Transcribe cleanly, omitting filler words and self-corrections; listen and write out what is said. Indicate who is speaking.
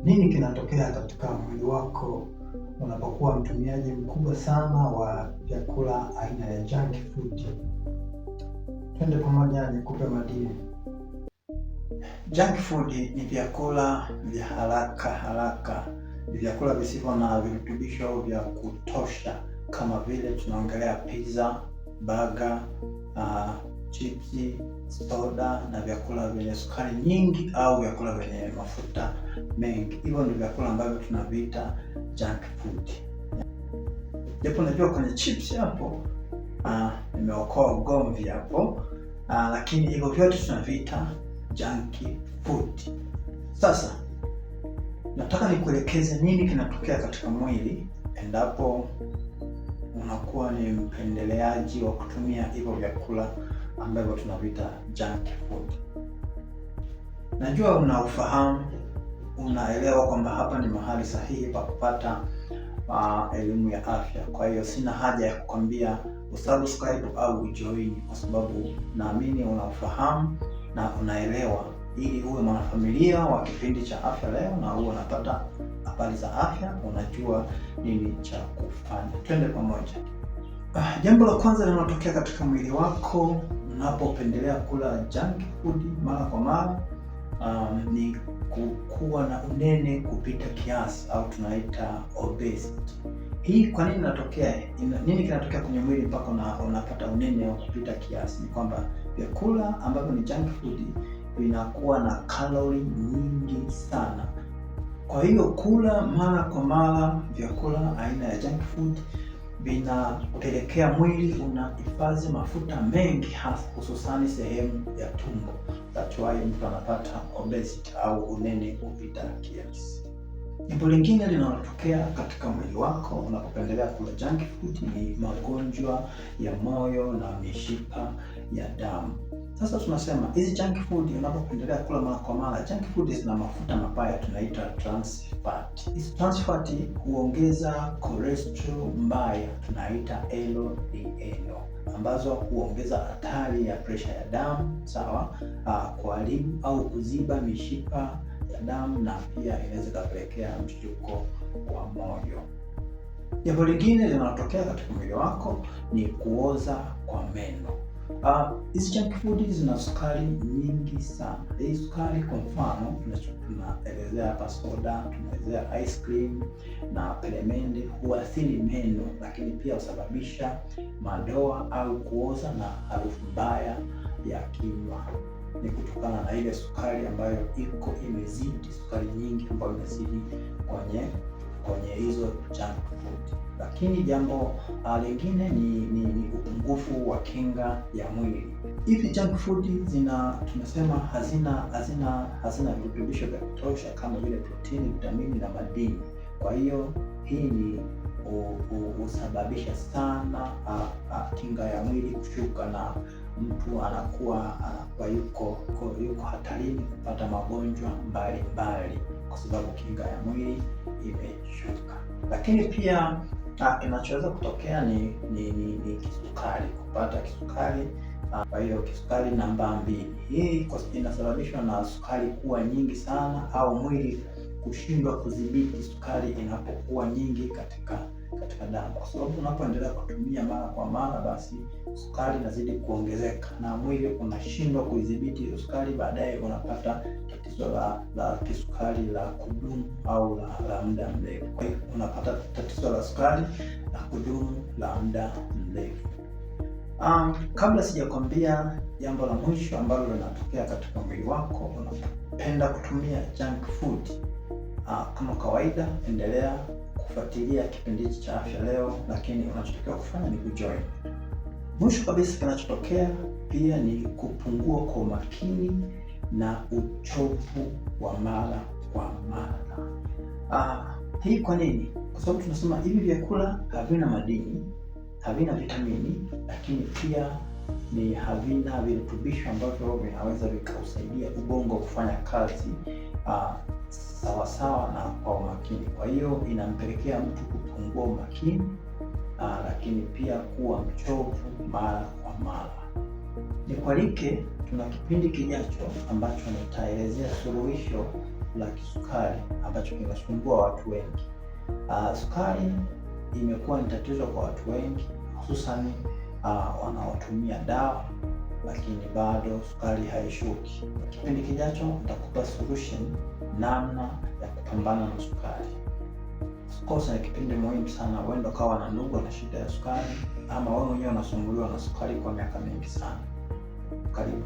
Speaker 1: Nini kinatokea katika mwili wako unapokuwa mtumiaji mkubwa sana wa vyakula aina ya junk food? Twende pamoja nikupe madini. Junk food ni vyakula vya haraka, ni vyakula visivyo na virutubisho vya kutosha, kama vile tunaongelea pizza, burger, chipsi, soda na vyakula vyenye sukari nyingi au vyakula vyenye mafuta mengi. Hivyo ni vyakula ambavyo tunaviita junk food. Japo najua kwenye chips hapo nimeokoa ugomvi hapo, lakini hivyo vyote tunaviita junk food. Sasa nataka nikuelekeze nini kinatokea katika mwili endapo unakuwa ni mpendeleaji wa kutumia hivyo vyakula ambavyo tunaviita junk food. Najua unaufahamu, unaelewa kwamba hapa ni mahali sahihi pa kupata elimu ya afya. Kwa hiyo sina haja ya kukwambia usubscribe au ujoin, kwa sababu naamini unaufahamu na unaelewa, ili uwe mwanafamilia wa kipindi cha Afya Leo na uwe unapata habari za afya, unajua nini cha kufanya. Twende pamoja. Jambo la kwanza linalotokea katika mwili wako unapopendelea kula junk food mara kwa mara ni kuwa na unene kupita kiasi, au tunaita obesity. Hii kwa nini inatokea? Nini kinatokea kwenye mwili mpaka unapata unene wa kupita kiasi? Ni kwamba vyakula ambavyo ni junk food vinakuwa na kalori nyingi sana. Kwa hiyo kula mara kwa mara vyakula aina ya junk food vinapelekea mwili unahifadhi mafuta mengi, hasa hususani sehemu ya tumbo. That's why mtu anapata obesity au unene kupita kiasi. Jambo lingine linalotokea katika mwili wako unapopendelea kula junk food ni magonjwa ya moyo na mishipa ya damu. Sasa tunasema hizi junk food unapopendelea kula mara kwa mara, junk food zina mafuta mabaya tunaita trans fat. Hizi trans fat huongeza cholesterol mbaya tunaita LDL, ambazo huongeza hatari ya presha ya damu, sawa, kuharibu au kuziba mishipa ya damu, na pia inaweza kupelekea mshtuko wa moyo. Jambo lingine linalotokea katika mwili wako ni kuoza kwa meno. Hizi junk food zina sukari nyingi sana. Hii sukari, kwa mfano, tunaelezea hapa soda, tunaelezea ice cream na peremende, huathiri meno, lakini pia husababisha madoa au kuoza na harufu mbaya ya kinywa. Ni kutokana na ile sukari ambayo imezidi, sukari nyingi ambayo imezidi kwenye hizo junk food. Lakini jambo lingine ni upungufu wa kinga ya mwili. Hivi junk food tunasema hazina virutubisho vya kutosha kama vile protini, vitamini na madini. Kwa hiyo hii husababisha sana kinga ya mwili kushuka, na mtu anakuwa yuko hatarini kupata magonjwa mbalimbali kwa sababu kinga ya mwili imeshuka. Lakini pia kinachoweza kutokea ni kisukari, kupata kisukari. Kwa hiyo kisukari namba 2, hii inasababishwa na sukari kuwa nyingi sana, au mwili kushindwa kudhibiti sukari inapokuwa nyingi katika damu. Kwa sababu unapoendelea kutumia mara kwa mara, basi sukari inazidi kuongezeka na mwili unashindwa kuidhibiti hiyo sukari. Baadaye unapata tatizo la kisukari la kudumu au la muda mrefu. Kwa hiyo unapata tatizo la sukari la kudumu la muda mrefu. Kabla sijakwambia jambo la mwisho ambalo linatokea katika mwili wako unapenda kutumia junk food, kama kawaida, endelea kufuatilia kipindi cha Afya Leo, lakini unachotakiwa kufanya ni kujoin. Mwisho kabisa, kinachotokea pia ni kupungua kwa umakini na uchovu wa mara kwa mara. Hii kwa nini? Kwa sababu tunasema hivi vyakula havina madini, havina vitamini, lakini pia havina virutubisho ambavyo vinaweza vikausaidia ubongo kufanya kazi sawa na kwa umakini. Kwa hiyo inampelekea mtu kupungua umakini, lakini pia kuwa mchovu mara kwa mara. Nikualike, tuna kipindi kijacho ambacho nitaelezea suluhisho la kisukari ambacho kinasumbua watu wengi. Sukari imekuwa ni tatizo kwa watu wengi, hususani wanaotumia dawa, lakini bado sukari haishuki. Kipindi kijacho nitakupa solution namna ya kupambana na sukari. Kosa ni kipindi muhimu sana. Wewe kawa na ndugu na shida ya sukari, ama wewe mwenyewe unasumbuliwa na sukari kwa miaka mingi sana. Karibu.